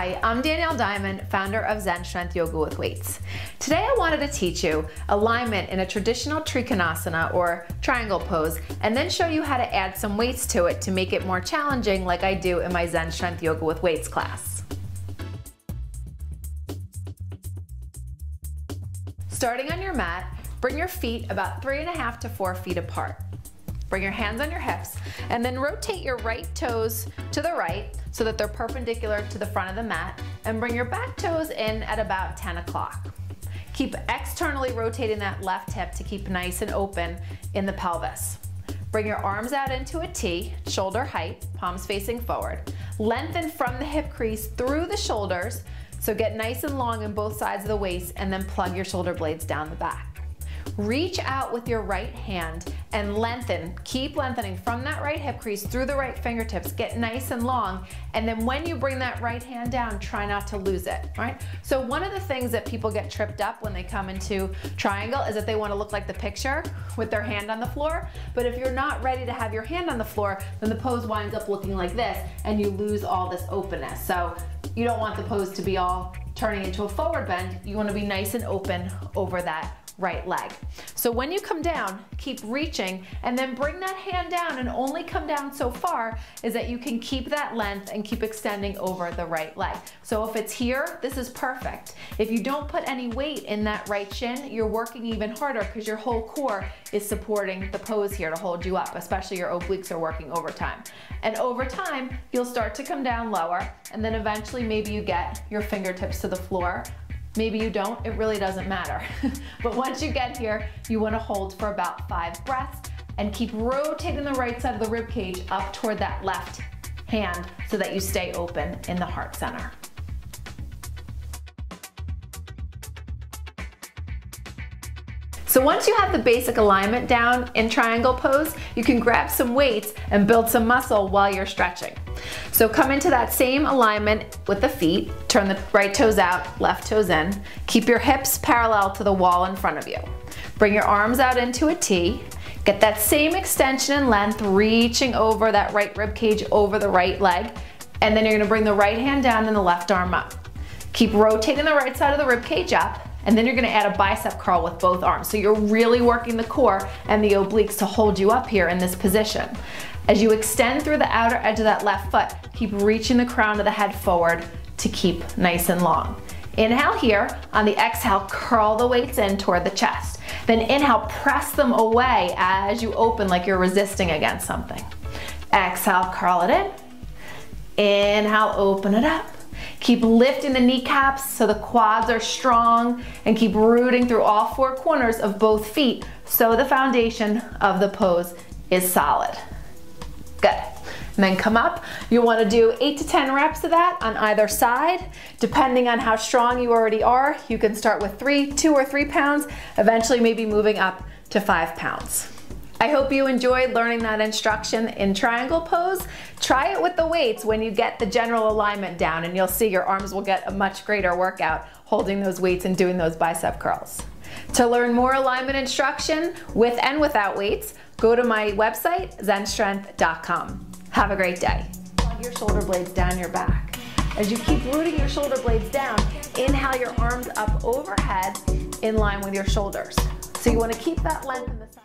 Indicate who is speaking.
Speaker 1: Hi, I'm Danielle Diamond, founder of Zen Strength Yoga with Weights. Today I wanted to teach you alignment in a traditional Trikonasana or triangle pose, and then show you how to add some weights to it to make it more challenging like I do in my Zen Strength Yoga with Weights class. Starting on your mat, bring your feet about 3.5 to 4 feet apart. Bring your hands on your hips and then rotate your right toes to the right so that they're perpendicular to the front of the mat, and bring your back toes in at about 10 o'clock. Keep externally rotating that left hip to keep nice and open in the pelvis. Bring your arms out into a T, shoulder height, palms facing forward. Lengthen from the hip crease through the shoulders, so get nice and long on both sides of the waist, and then plug your shoulder blades down the back. Reach out with your right hand and lengthen. Keep lengthening from that right hip crease through the right fingertips. Get nice and long, and then when you bring that right hand down, try not to lose it, right? So one of the things that people get tripped up when they come into triangle is that they want to look like the picture with their hand on the floor, but if you're not ready to have your hand on the floor, then the pose winds up looking like this and you lose all this openness. So you don't want the pose to be all turning into a forward bend. You want to be nice and open over that right leg. So when you come down, keep reaching and then bring that hand down, and only come down so far is that you can keep that length and keep extending over the right leg. So if it's here, this is perfect. If you don't put any weight in that right shin, you're working even harder because your whole core is supporting the pose here to hold you up, especially your obliques are working overtime. And over time, you'll start to come down lower, and then eventually maybe you get your fingertips to the floor. Maybe you don't, it really doesn't matter. But once you get here, you wanna hold for about 5 breaths and keep rotating the right side of the rib cage up toward that left hand so that you stay open in the heart center. So once you have the basic alignment down in triangle pose, you can grab some weights and build some muscle while you're stretching. So come into that same alignment with the feet, turn the right toes out, left toes in. Keep your hips parallel to the wall in front of you. Bring your arms out into a T. Get that same extension and length, reaching over that right rib cage over the right leg. And then you're gonna bring the right hand down and the left arm up. Keep rotating the right side of the rib cage up. And then you're gonna add a bicep curl with both arms. So you're really working the core and the obliques to hold you up here in this position. As you extend through the outer edge of that left foot, keep reaching the crown of the head forward to keep nice and long. Inhale here. On the exhale, curl the weights in toward the chest. Then inhale, press them away as you open like you're resisting against something. Exhale, curl it in. Inhale, open it up. Keep lifting the kneecaps so the quads are strong, and keep rooting through all 4 corners of both feet so the foundation of the pose is solid. Good. And then come up. You want to do 8 to 10 reps of that on either side. Depending on how strong you already are, you can start with 2 or 3 pounds, eventually maybe moving up to 5 pounds. I hope you enjoyed learning that instruction in triangle pose. Try it with the weights when you get the general alignment down, and you'll see your arms will get a much greater workout holding those weights and doing those bicep curls. To learn more alignment instruction with and without weights, go to my website, zenstrength.com. Have a great day. Plug your shoulder blades down your back. As you keep rooting your shoulder blades down, inhale your arms up overhead in line with your shoulders. So you want to keep that length in the side.